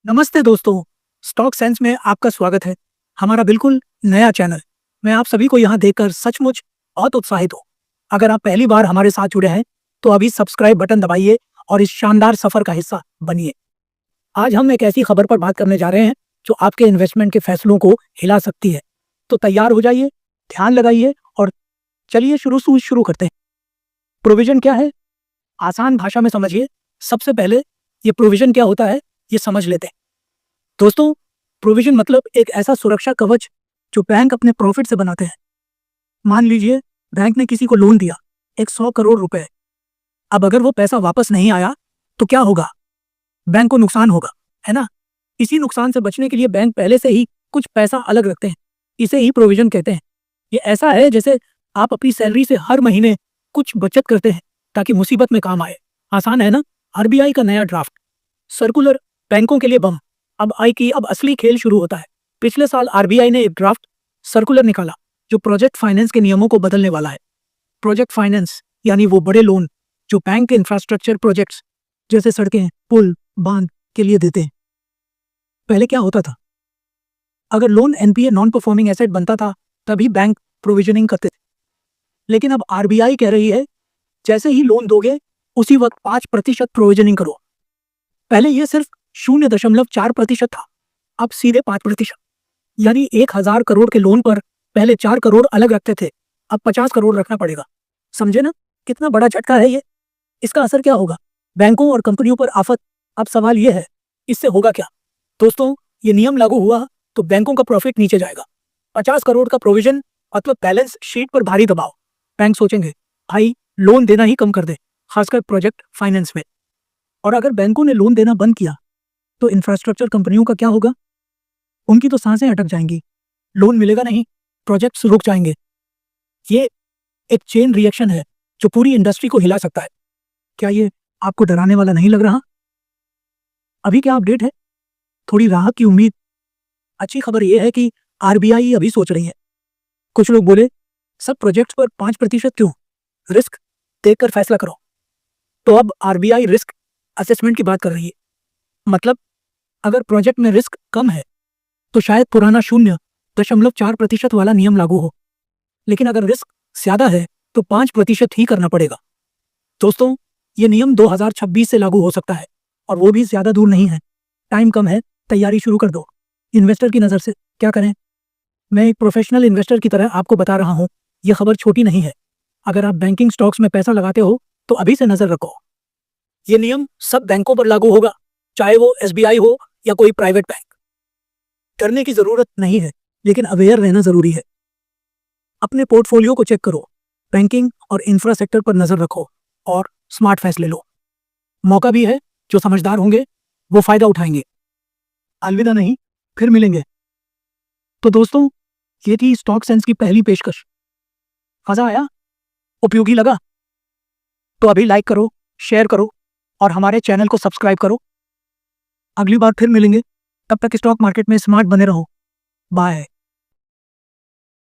नमस्ते दोस्तों, stock sense में आपका स्वागत है। हमारा बिल्कुल नया चैनल। मैं आप सभी को यहाँ देखकर सचमुच बहुत उत्साहित हूँ। अगर आप पहली बार हमारे साथ जुड़े हैं, तो अभी सब्सक्राइब बटन दबाइए और इस शानदार सफर का हिस्सा बनिए। आज हम एक ऐसी खबर पर बात करने जा रहे हैं जो आपके इन्वेस्टमेंट के फैसलों को हिला सकती है। तो तैयार हो जाइए, ध्यान लगाइए और चलिए शुरू करते हैं। प्रोविजन क्या है? आसान भाषा में समझिए। सबसे पहले ये प्रोविजन क्या होता है, ये समझ लेते हैं। दोस्तों, प्रोविजन मतलब एक ऐसा सुरक्षा कवच जो बैंक अपने प्रॉफिट से बनाते हैं। मान लीजिए बैंक ने किसी को लोन दिया 100 करोड़ रुपए। अब अगर वो पैसा वापस नहीं आया तो क्या होगा? बैंक को नुकसान होगा, है ना? इसी नुकसान से बचने के लिए बैंक पहले से ही कुछ पैसा अलग रखते हैं। इसे ही प्रोविजन कहते हैं। ये ऐसा है जैसे आप अपनी सैलरी से हर महीने कुछ बचत करते हैं ताकि मुसीबत में काम आए। आसान है ना? आरबीआई का नया ड्राफ्ट सर्कुलर, बैंकों के लिए बम। अब असली खेल शुरू होता है। पिछले साल आरबीआई ने एक ड्राफ्ट सर्कुलर निकाला जो प्रोजेक्ट फाइनेंस के नियमों को बदलने वाला है। प्रोजेक्ट फाइनेंस यानी वो बड़े लोन जो बैंक के इंफ्रास्ट्रक्चर प्रोजेक्ट्स जैसे सड़कें, पुल, बांध के लिए देते हैं। पहले क्या होता था? अगर loan NPA non performing asset बनता था तभी बैंक प्रोविजनिंग करते थे। लेकिन अब आरबीआई कह रही है जैसे ही लोन दोगे उसी वक्त 5% प्रोविजनिंग करो। पहले यह सिर्फ 0.4% था, अब सीधे 5%। यानी 1000 करोड़ के लोन पर पहले 4 करोड़ अलग रखते थे, अब 50 करोड़ रखना पड़ेगा। समझे ना? कितना बड़ा झटका है ये। इसका असर क्या होगा? बैंकों और कंपनियों पर आफत। अब सवाल यह है, इससे होगा क्या? दोस्तों, ये नियम लागू हुआ तो बैंकों का प्रॉफिट नीचे जाएगा। 50 करोड़ का प्रोविजन मतलब बैलेंस शीट पर भारी दबाव। बैंक सोचेंगे भाई लोन देना ही कम कर दे, खासकर प्रोजेक्ट फाइनेंस में। और अगर बैंकों ने लोन देना बंद किया तो इंफ्रास्ट्रक्चर कंपनियों का क्या होगा? उनकी तो सांसें अटक जाएंगी। लोन मिलेगा नहीं, प्रोजेक्ट्स रुक जाएंगे। ये एक चेन रिएक्शन है जो पूरी इंडस्ट्री को हिला सकता है। क्या ये आपको डराने वाला नहीं लग रहा? अभी क्या अपडेट है? थोड़ी राहत की उम्मीद। अच्छी खबर यह है कि आरबीआई अभी सोच रही है। कुछ लोग बोले सब प्रोजेक्ट्स पर 5% क्यों? रिस्क देखकर फैसला करो। तो अब आरबीआई रिस्क असेसमेंट की बात कर रही है। मतलब अगर प्रोजेक्ट में रिस्क कम है तो शायद पुराना 0.4% वाला नियम लागू हो। लेकिन अगर रिस्क ज्यादा है तो 5% ही करना पड़ेगा। दोस्तों, ये नियम 2026 से लागू हो सकता है और वो भी ज्यादा दूर नहीं है। टाइम कम है, तैयारी शुरू कर दो। इन्वेस्टर की नज़र से क्या करें? मैं एक प्रोफेशनल इन्वेस्टर की तरह आपको बता रहा हूँ, ये खबर छोटी नहीं है। अगर आप बैंकिंग स्टॉक्स में पैसा लगाते हो तो अभी से नजर रखो। ये नियम सब बैंकों पर लागू होगा, चाहे वो एसबीआई हो या कोई प्राइवेट बैंक। डरने की जरूरत नहीं है, लेकिन अवेयर रहना जरूरी है। अपने पोर्टफोलियो को चेक करो, बैंकिंग और इंफ्रा सेक्टर पर नजर रखो और स्मार्ट फैसले लो। मौका भी है, जो समझदार होंगे वो फायदा उठाएंगे। अलविदा नहीं, फिर मिलेंगे। तो दोस्तों, ये थी स्टॉक सेंस की पहली पेशकश। मजा आया? उपयोगी लगा? तो अभी लाइक करो, शेयर करो और हमारे चैनल को सब्सक्राइब करो। अगली बार फिर मिलेंगे, तब तक स्टॉक मार्केट में स्मार्ट बने रहो। बाय।